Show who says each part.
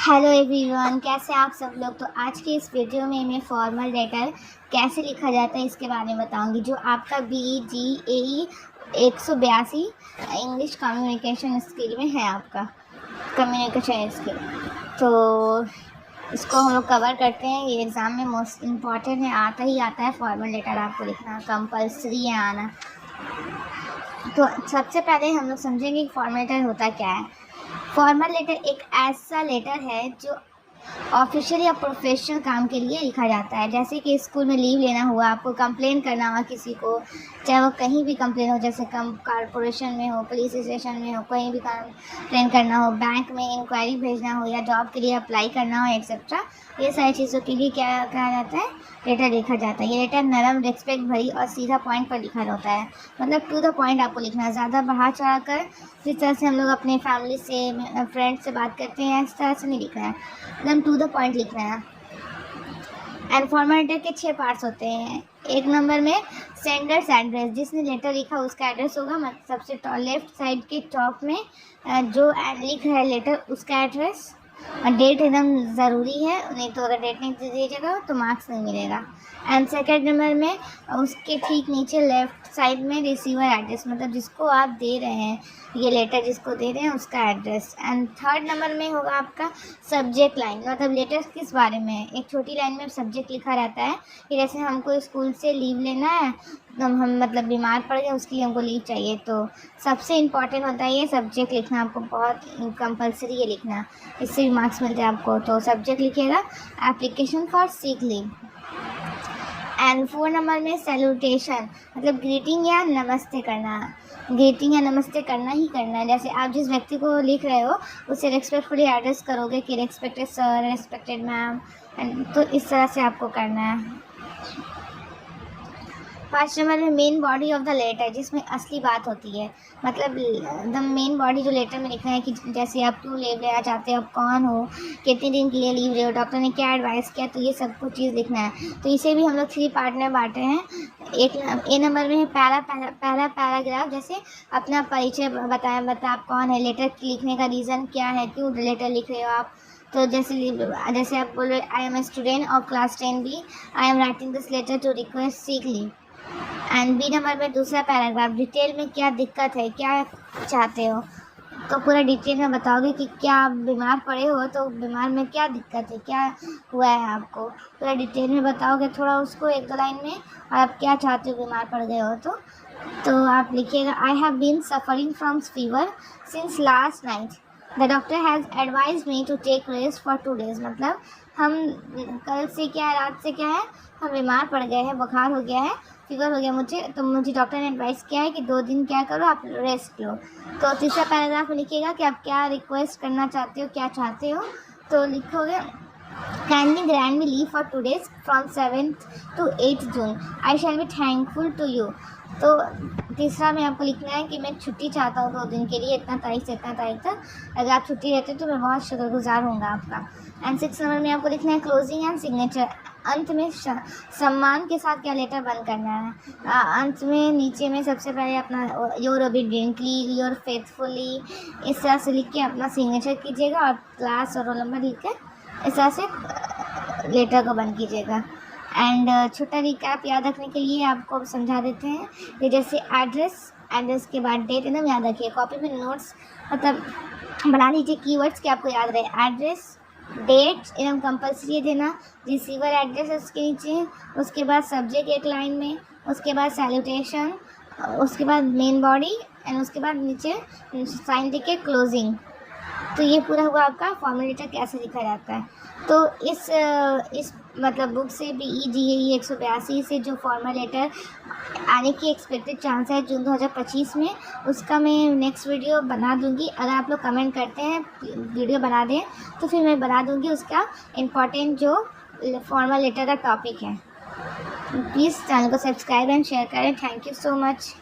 Speaker 1: Hello everyone, कैसे आप सब लोग। तो आज की इस वीडियो में मैं फॉर्मल लेटर कैसे लिखा जाता है इसके बारे में बताऊंगी, जो आपका BGAE 182 इंग्लिश कम्युनिकेशन स्किल में है। आपका कम्युनिकेशन स्किल, तो इसको हम लोग कवर करते हैं। ये एग्ज़ाम में मोस्ट इम्पॉर्टेंट है, आता ही आता है। फॉर्मल लेटर आपको लिखना कंपलसरी है आना। तो सबसे पहले हम लोग समझेंगे कि फॉर्मल लेटर होता क्या है। फॉर्मल लेटर एक ऐसा लेटर है जो ऑफिशियल या प्रोफेशनल काम के लिए लिखा जाता है। जैसे कि स्कूल में लीव लेना हुआ, आपको कंप्लेन करना हुआ किसी को, चाहे वो कहीं भी कंप्लेन हो, जैसे कॉर्पोरेशन में हो, पुलिस स्टेशन में हो, कहीं भी कंप्लेन करना हो, बैंक में इंक्वायरी भेजना हो, या जॉब के लिए अप्लाई करना हो, एक्सेट्रा। ये सारी चीज़ों के लिए क्या कहा जाता है, लेटर लिखा जाता है। ये लेटर नरम, रिस्पेक्ट भरी और सीधा पॉइंट पर लिखा होता है। मतलब टू द पॉइंट आपको लिखना है, ज़्यादा बढ़ा चढ़ा कर जिस तरह से हम लोग अपने फैमिली से, फ्रेंड से बात करते हैं, इस तरह से नहीं लिखना है। एकदम टू द पॉइंट लिखना है। एंड फॉर्मल लेटर के 6 पार्ट्स होते हैं। एक नंबर में सेंडर्स एड्रेस, जिसने लेटर लिखा उसका एड्रेस होगा। मतलब सबसे लेफ्ट साइड के टॉप में जो लिख रहा है लेटर उसका एड्रेस। डेट एकदम ज़रूरी है, नहीं तो अगर डेट नहीं दीजिएगा तो मार्क्स नहीं मिलेगा। एंड सेकेंड नंबर में उसके ठीक नीचे लेफ़्ट साइड में रिसीवर एड्रेस, मतलब जिसको आप दे रहे हैं, ये लेटर जिसको दे रहे हैं उसका एड्रेस। एंड थर्ड नंबर में होगा आपका सब्जेक्ट लाइन, मतलब लेटर किस बारे में है। एक छोटी लाइन में सब्जेक्ट लिखा रहता है कि जैसे हमको स्कूल से लीव लेना है, तो हम मतलब बीमार पड़ गए, उसके लिए हमको लीव चाहिए। तो सबसे इम्पॉर्टेंट होता है ये सब्जेक्ट लिखना, आपको बहुत कंपलसरी है लिखना, इससे भी मार्क्स मिलते हैं आपको। तो सब्जेक्ट लिखिएगा application for sick leave. And 4 number में सैल्यूटेशन, मतलब ग्रीटिंग या नमस्ते करना। ग्रीटिंग या नमस्ते करना ही करना है। जैसे आप जिस व्यक्ति को लिख रहे हो उसे रिस्पेक्टफुली एड्रेस करोगे कि रिस्पेक्टेड सर, रिस्पेक्टेड मैम, तो इस तरह से आपको करना है। 5 नंबर में main body of the letter, जिसमें असली बात होती है। मतलब द मेन बॉडी जो लेटर में लिखना है कि जैसे आप क्यों लीव लेना चाहते हो, आप कौन हो, कितने दिन के लिए लीव ले हो, डॉक्टर ने क्या एडवाइस किया, तो ये सब कुछ चीज़ लिखना है। तो इसे भी हम लोग 3 पार्ट में बांटे हैं। ए नंबर में है पहला पैराग्राफ, जैसे अपना परिचय बता आप कौन है, लेटर लिखने का रीज़न क्या है, क्यों लेटर लिख रहे हो आप। तो जैसे आप बोल रहे I am a student of class 10B, I am writing this letter to request sick leave. And B number में दूसरा पैराग्राफ, डिटेल में क्या दिक्कत है, क्या चाहते हो, तो पूरा डिटेल में बताओगे कि क्या आप बीमार पड़े हो, तो बीमार में क्या दिक्कत है, क्या हुआ है आपको, पूरा डिटेल में बताओगे थोड़ा उसको 1-2 लाइन में। और आप क्या चाहते हो बीमार पड़ गए हो तो आप लिखिएगा I have been suffering from fever since last night, the doctor has advise me to take rest for 2 days। मतलब हम कल से क्या है, रात से क्या है, हम बीमार पड़ गए हैं, बुखार हो गया है, फीवर हो गया मुझे, तो मुझे डॉक्टर ने एडवाइस किया है कि 2 दिन क्या करो, आप रेस्ट लो। तो तीसरा पैराग्राफ में लिखिएगा कि आप क्या रिक्वेस्ट करना चाहते हो, क्या चाहते हो, तो लिखोगे kindly grant me leave for 2 days from 7th to 8th June. I shall be thankful to you. तो तीसरा में आपको लिखना है कि मैं छुट्टी चाहता हूँ 2 दिन के लिए, इतना तारीख से इतना तारीख तक। अगर आप छुट्टी रहते तो मैं बहुत शुक्रगुजार हूँगा आपका। एंड 6 नंबर में आपको लिखना है क्लोजिंग एंड सिग्नेचर, अंत में सम्मान के साथ क्या लेटर बंद करना है। अंत में नीचे में सबसे पहले अपना योर ओबीडियंटली, योर फेथफुली, इस तरह से लिख के अपना सिग्नेचर कीजिएगा और क्लास और रोल नंबर लिख के इस तरह से लेटर को बंद कीजिएगा। एंड छोटा रिकैप याद रखने के लिए आपको समझा देते हैं कि जैसे एड्रेस के बाद डेट एकदम याद रखिए, कॉपी में नोट्स मतलब बना लीजिए कीवर्ड्स के आपको याद रहे। एड्रेस, डेट एकदम कंपलसरी देना, रिसीवर एड्रेस उसके नीचे, उसके बाद सब्जेक्ट एक लाइन में, उसके बाद सैल्यूटेशन, उसके बाद मेन बॉडी, एंड उसके बाद नीचे साइन देके क्लोजिंग। तो ये पूरा हुआ आपका फॉर्मल लेटर कैसे लिखा जाता है। तो इस मतलब बुक से BGAE 182 से जो फॉर्मल लेटर आने की एक्सपेक्टेड चांस है जून 2025 में, उसका मैं नेक्स्ट वीडियो बना दूंगी। अगर आप लोग कमेंट करते हैं वीडियो बना दें तो फिर मैं बना दूंगी उसका इम्पॉर्टेंट जो फॉर्मल लेटर का टॉपिक है। प्लीज़ चैनल को सब्सक्राइब एंड शेयर करें। Thank you so much.